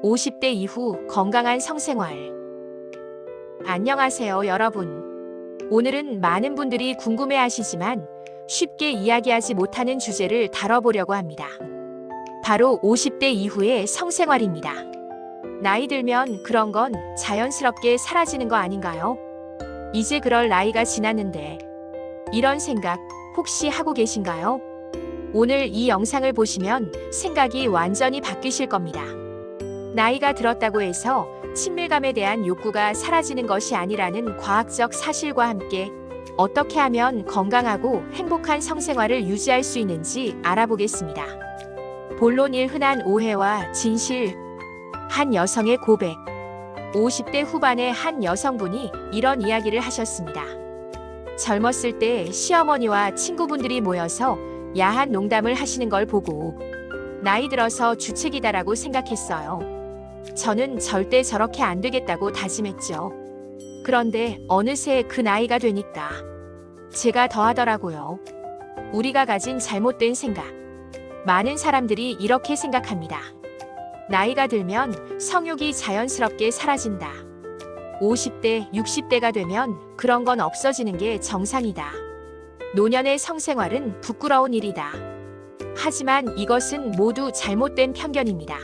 (50대) 이후 건강한 성생활. 안녕하세요, 여러분. 오늘은 많은 분들이 궁금해하시지만 쉽게 이야기하지 못하는 주제를 다뤄보려고 합니다. 바로 50대 이후의 성생활입니다. 나이 들면 그런 건 자연스럽게 사라지는 거 아닌가요? 이제 그럴 나이가 지났는데 이런 생각 혹시 하고 계신가요? 오늘 이 영상을 보시면 생각이 완전히 바뀌실 겁니다. 나이가 들었다고 해서 친밀감에 대한 욕구가 사라지는 것이 아니라는 과학적 사실과 함께 어떻게 하면 건강하고 행복한 성생활을 유지할 수 있는지 알아보겠습니다. 본론 1. 흔한 오해와 진실. 한 여성의 고백. 50대 후반의 한 여성분이 이런 이야기를 하셨습니다. 젊었을 때 시어머니와 친구분들이 모여서 야한 농담을 하시는 걸 보고 나이 들어서 주책이다라고 생각했어요. 저는 절대 저렇게 안 되겠다고 다짐했죠. 그런데 어느새 그 나이가 되니까 제가 더 하더라고요. 우리가 가진 잘못된 생각. 많은 사람들이 이렇게 생각합니다. 나이가 들면 성욕이 자연스럽게 사라진다. 50대, 60대가 되면 그런 건 없어지는 게 정상이다. 노년의 성생활은 부끄러운 일이다. 하지만 이것은 모두 잘못된 편견입니다.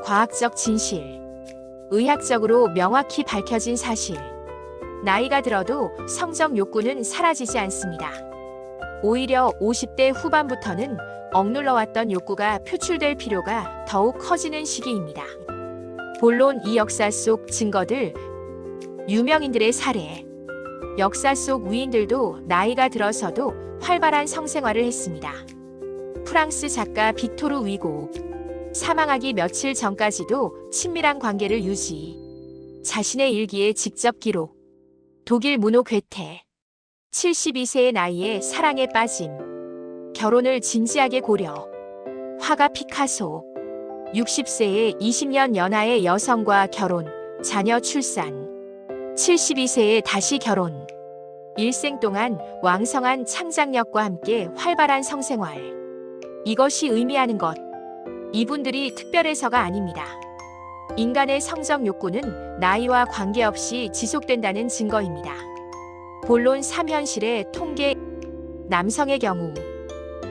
과학적 진실. 의학적으로 명확히 밝혀진 사실. 나이가 들어도 성적 욕구는 사라지지 않습니다. 오히려 50대 후반부터는 억눌러왔던 욕구가 표출될 필요가 더욱 커지는 시기입니다. 본론 이 역사 속 증거들. 유명인들의 사례. 역사 속 위인들도 나이가 들어서도 활발한 성생활을 했습니다. 프랑스 작가 빅토르 위고. 사망하기 며칠 전까지도 친밀한 관계를 유지. 자신의 일기에 직접 기록. 독일 문호 괴테. 72세의 나이에 사랑에 빠짐. 결혼을 진지하게 고려. 화가 피카소. 60세에 20년 연하의 여성과 결혼, 자녀 출산. 72세에 다시 결혼. 일생 동안 왕성한 창작력과 함께 활발한 성생활. 이것이 의미하는 것. 이분들이 특별해서가 아닙니다. 인간의 성적 욕구는 나이와 관계없이 지속된다는 증거입니다. 본론 3. 현실의 통계. 남성의 경우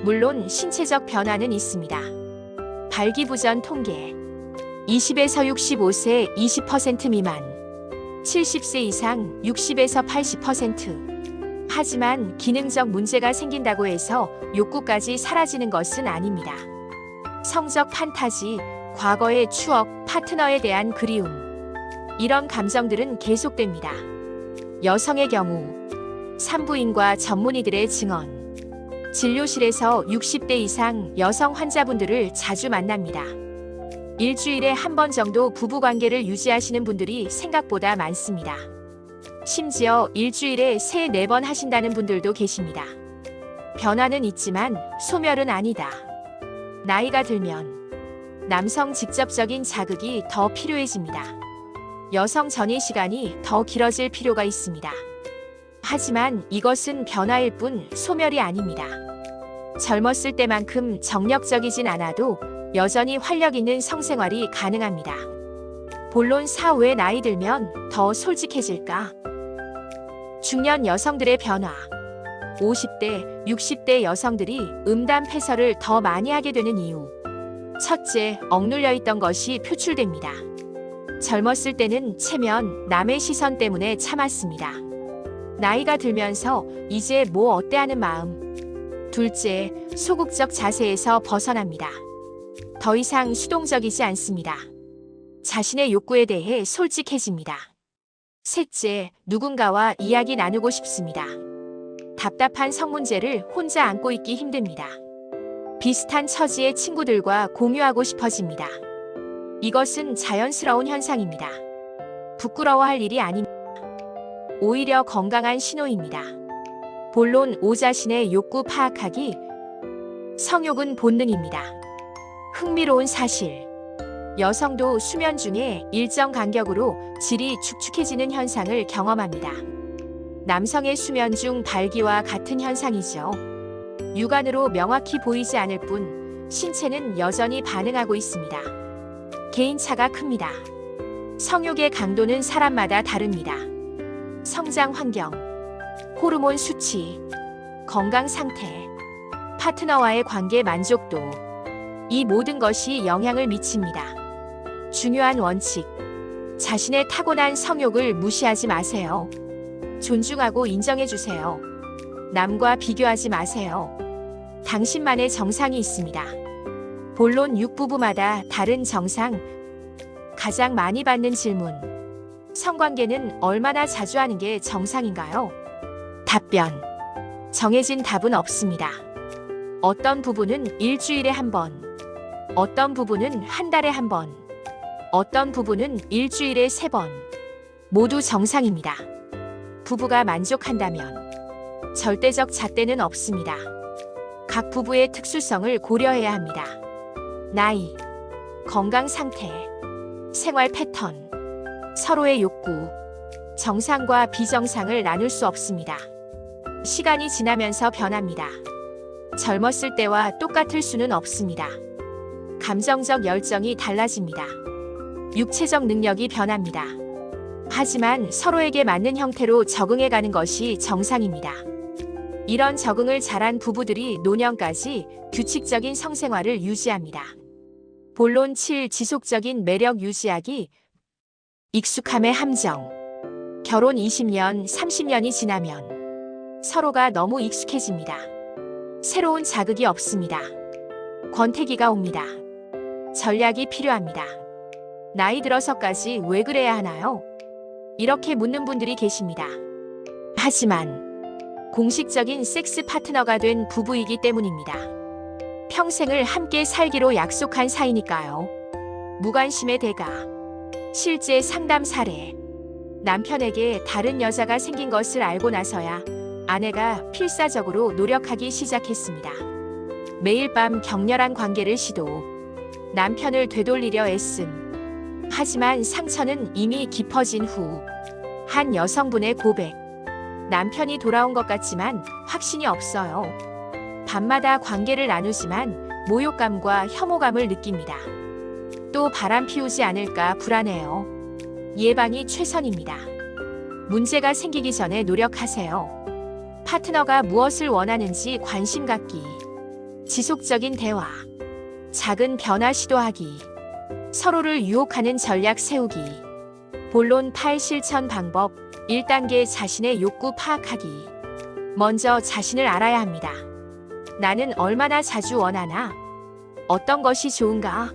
물론 신체적 변화는 있습니다. 발기부전 통계. 20에서 65세 20% 미만, 70세 이상 60에서 80%. 하지만 기능적 문제가 생긴다고 해서 욕구까지 사라지는 것은 아닙니다. 성적 판타지, 과거의 추억, 파트너에 대한 그리움. 이런 감정들은 계속됩니다. 여성의 경우 산부인과 전문의들의 증언. 진료실에서 60대 이상 여성 환자분들을 자주 만납니다. 일주일에 한 번 정도 부부관계를 유지하시는 분들이 생각보다 많습니다. 심지어 일주일에 3, 4번 하신다는 분들도 계십니다. 변화는 있지만 소멸은 아니다. 나이가 들면 남성 직접적인 자극이 더 필요해집니다. 여성 전이 시간이 더 길어질 필요가 있습니다. 하지만 이것은 변화일 뿐 소멸이 아닙니다. 젊었을 때만큼 정력적이진 않아도 여전히 활력 있는 성생활이 가능합니다. 본론 4. 왜 나이 들면 더 솔직해질까? 중년 여성들의 변화. 50대, 60대 여성들이 음담 패설을 더 많이 하게 되는 이유. 첫째, 억눌려 있던 것이 표출됩니다. 젊었을 때는 체면, 남의 시선 때문에 참았습니다. 나이가 들면서 이제 뭐 어때 하는 마음. 둘째, 소극적 자세에서 벗어납니다. 더 이상 수동적이지 않습니다. 자신의 욕구에 대해 솔직해집니다. 셋째, 누군가와 이야기 나누고 싶습니다. 답답한 성문제를 혼자 안고 있기 힘듭니다. 비슷한 처지의 친구들과 공유하고 싶어집니다. 이것은 자연스러운 현상입니다. 부끄러워할 일이 아닙니다. 오히려 건강한 신호입니다. 본론 5. 자신의 욕구 파악하기. 성욕은 본능입니다. 흥미로운 사실. 여성도 수면 중에 일정 간격으로 질이 축축해지는 현상을 경험합니다. 남성의 수면 중 발기와 같은 현상이죠. 육안으로 명확히 보이지 않을 뿐 신체는 여전히 반응하고 있습니다. 개인차가 큽니다. 성욕의 강도는 사람마다 다릅니다. 성장 환경, 호르몬 수치, 건강 상태, 파트너와의 관계 만족도, 이 모든 것이 영향을 미칩니다. 중요한 원칙, 자신의 타고난 성욕을 무시하지 마세요. 존중하고 인정해주세요. 남과 비교하지 마세요. 당신만의 정상이 있습니다. 본론 6부부마다 다른 정상. 가장 많이 받는 질문. 성관계는 얼마나 자주 하는 게 정상인가요? 답변. 정해진 답은 없습니다. 어떤 부부는 일주일에 한 번, 어떤 부부는 한 달에 한 번, 어떤 부부는 일주일에 3번. 모두 정상입니다. 부부가 만족한다면 절대적 잣대는 없습니다. 각 부부의 특수성을 고려해야 합니다. 나이, 건강 상태, 생활 패턴, 서로의 욕구, 정상과 비정상을 나눌 수 없습니다. 시간이 지나면서 변합니다. 젊었을 때와 똑같을 수는 없습니다. 감정적 열정이 달라집니다. 육체적 능력이 변합니다. 하지만 서로에게 맞는 형태로 적응해가는 것이 정상입니다. 이런 적응을 잘한 부부들이 노년까지 규칙적인 성생활을 유지합니다. 본론 7. 지속적인 매력 유지하기. 익숙함의 함정. 결혼 20년, 30년이 지나면 서로가 너무 익숙해집니다. 새로운 자극이 없습니다. 권태기가 옵니다. 전략이 필요합니다. 나이 들어서까지 왜 그래야 하나요? 이렇게 묻는 분들이 계십니다. 하지만 공식적인 섹스 파트너가 된 부부이기 때문입니다. 평생을 함께 살기로 약속한 사이니까요. 무관심의 대가. 실제 상담 사례. 남편에게 다른 여자가 생긴 것을 알고 나서야 아내가 필사적으로 노력하기 시작했습니다. 매일 밤 격렬한 관계를 시도. 남편을 되돌리려 애씀. 하지만 상처는 이미 깊어진 후 한 여성분의 고백. 남편이 돌아온 것 같지만 확신이 없어요. 밤마다 관계를 나누지만 모욕감과 혐오감을 느낍니다. 또 바람 피우지 않을까 불안해요. 예방이 최선입니다. 문제가 생기기 전에 노력하세요. 파트너가 무엇을 원하는지 관심 갖기. 지속적인 대화. 작은 변화 시도하기. 서로를 유혹하는 전략 세우기. 본론 8. 실천 방법. 1단계 자신의 욕구 파악하기. 먼저 자신을 알아야 합니다. 나는 얼마나 자주 원하나? 어떤 것이 좋은가?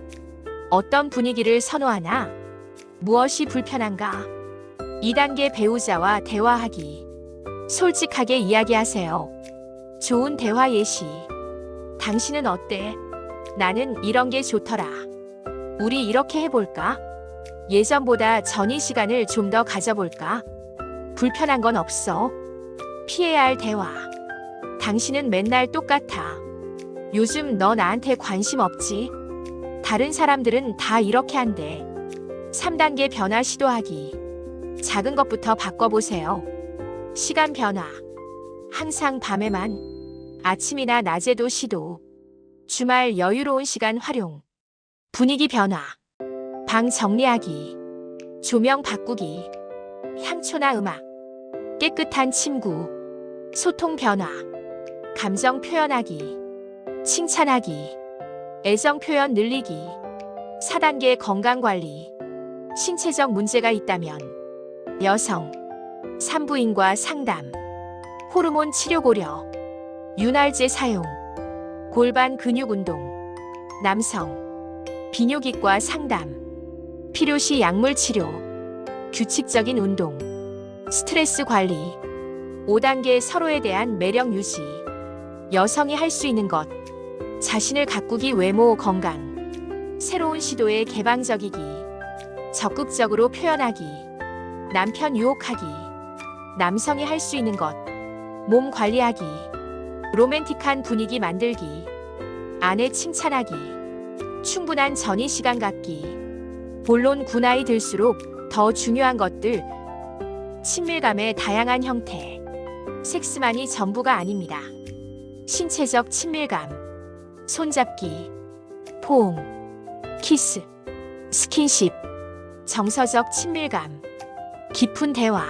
어떤 분위기를 선호하나? 무엇이 불편한가? 2단계 배우자와 대화하기. 솔직하게 이야기하세요. 좋은 대화 예시. 당신은 어때? 나는 이런 게 좋더라. 우리 이렇게 해볼까? 예전보다 전이 시간을 좀 더 가져볼까? 불편한 건 없어. 피해야 할 대화. 당신은 맨날 똑같아. 요즘 너 나한테 관심 없지? 다른 사람들은 다 이렇게 한대. 3단계 변화 시도하기. 작은 것부터 바꿔보세요. 시간 변화. 항상 밤에만. 아침이나 낮에도 시도. 주말 여유로운 시간 활용. 분위기 변화. 방 정리하기. 조명 바꾸기. 향초나 음악. 깨끗한 침구. 소통 변화. 감정 표현하기. 칭찬하기. 애정 표현 늘리기. 4단계 건강관리. 신체적 문제가 있다면 여성, 산부인과 상담. 호르몬 치료 고려. 윤활제 사용. 골반 근육 운동. 남성, 비뇨기과 상담. 필요시 약물 치료. 규칙적인 운동. 스트레스 관리. 5단계 서로에 대한 매력 유지. 여성이 할 수 있는 것. 자신을 가꾸기. 외모 건강. 새로운 시도에 개방적이기. 적극적으로 표현하기. 남편 유혹하기. 남성이 할 수 있는 것. 몸 관리하기. 로맨틱한 분위기 만들기. 아내 칭찬하기. 충분한 전이 시간 갖기. 본론 9나이 들수록 더 중요한 것들. 친밀감의 다양한 형태. 섹스만이 전부가 아닙니다. 신체적 친밀감. 손잡기. 포옹, 키스, 스킨십, 정서적 친밀감, 깊은 대화,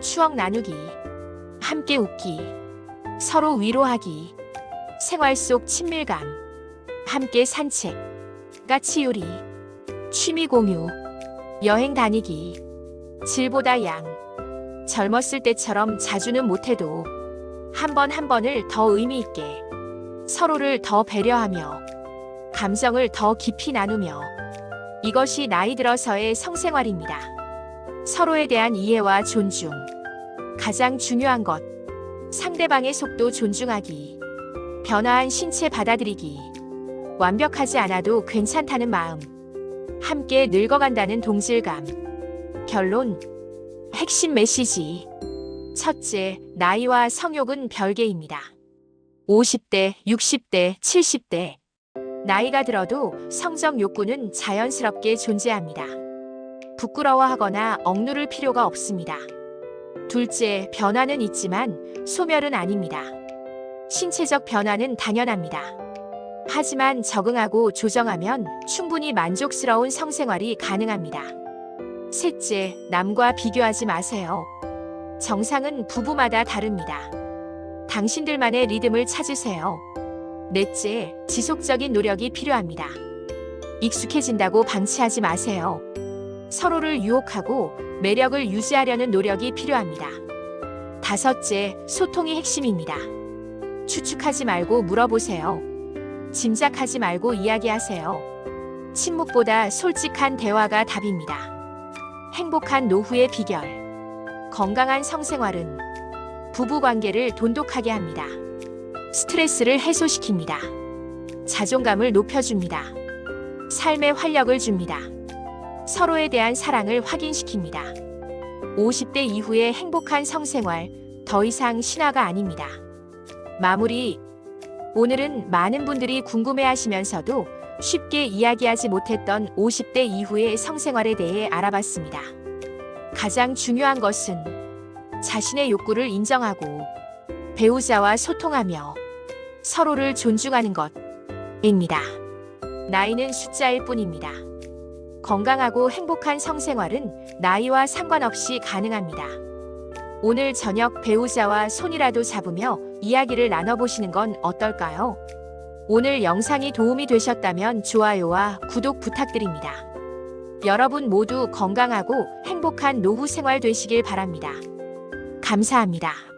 추억 나누기, 함께 웃기, 서로 위로하기, 생활 속 친밀감, 함께 산책, 까치요리, 취미 공유, 여행 다니기, 질보다 양, 젊었을 때처럼 자주는 못해도 한 번 한 번을 더 의미 있게, 서로를 더 배려하며, 감정을 더 깊이 나누며, 이것이 나이 들어서의 성생활입니다. 서로에 대한 이해와 존중, 가장 중요한 것, 상대방의 속도 존중하기, 변화한 신체 받아들이기, 완벽하지 않아도 괜찮다는 마음, 함께 늙어간다는 동질감. 결론, 핵심 메시지. 첫째, 나이와 성욕은 별개입니다. 50대, 60대, 70대. 나이가 들어도 성적 욕구는 자연스럽게 존재합니다. 부끄러워하거나 억누를 필요가 없습니다. 둘째, 변화는 있지만 소멸은 아닙니다. 신체적 변화는 당연합니다. 하지만 적응하고 조정하면 충분히 만족스러운 성생활이 가능합니다. 셋째, 남과 비교하지 마세요. 정상은 부부마다 다릅니다. 당신들만의 리듬을 찾으세요. 넷째, 지속적인 노력이 필요합니다. 익숙해진다고 방치하지 마세요. 서로를 유혹하고 매력을 유지하려는 노력이 필요합니다. 다섯째, 소통이 핵심입니다. 추측하지 말고 물어보세요. 짐작하지 말고 이야기하세요. 침묵보다 솔직한 대화가 답입니다. 행복한 노후의 비결. 건강한 성생활은 부부관계를 돈독하게 합니다. 스트레스를 해소시킵니다. 자존감을 높여줍니다. 삶에 활력을 줍니다. 서로에 대한 사랑을 확인시킵니다. 50대 이후의 행복한 성생활, 더 이상 신화가 아닙니다. 마무리. 오늘은 많은 분들이 궁금해하시면서도 쉽게 이야기하지 못했던 50대 이후의 성생활에 대해 알아봤습니다. 가장 중요한 것은 자신의 욕구를 인정하고 배우자와 소통하며 서로를 존중하는 것입니다. 나이는 숫자일 뿐입니다. 건강하고 행복한 성생활은 나이와 상관없이 가능합니다. 오늘 저녁 배우자와 손이라도 잡으며 이야기를 나눠보시는 건 어떨까요? 오늘 영상이 도움이 되셨다면 좋아요와 구독 부탁드립니다. 여러분 모두 건강하고 행복한 노후 생활 되시길 바랍니다. 감사합니다.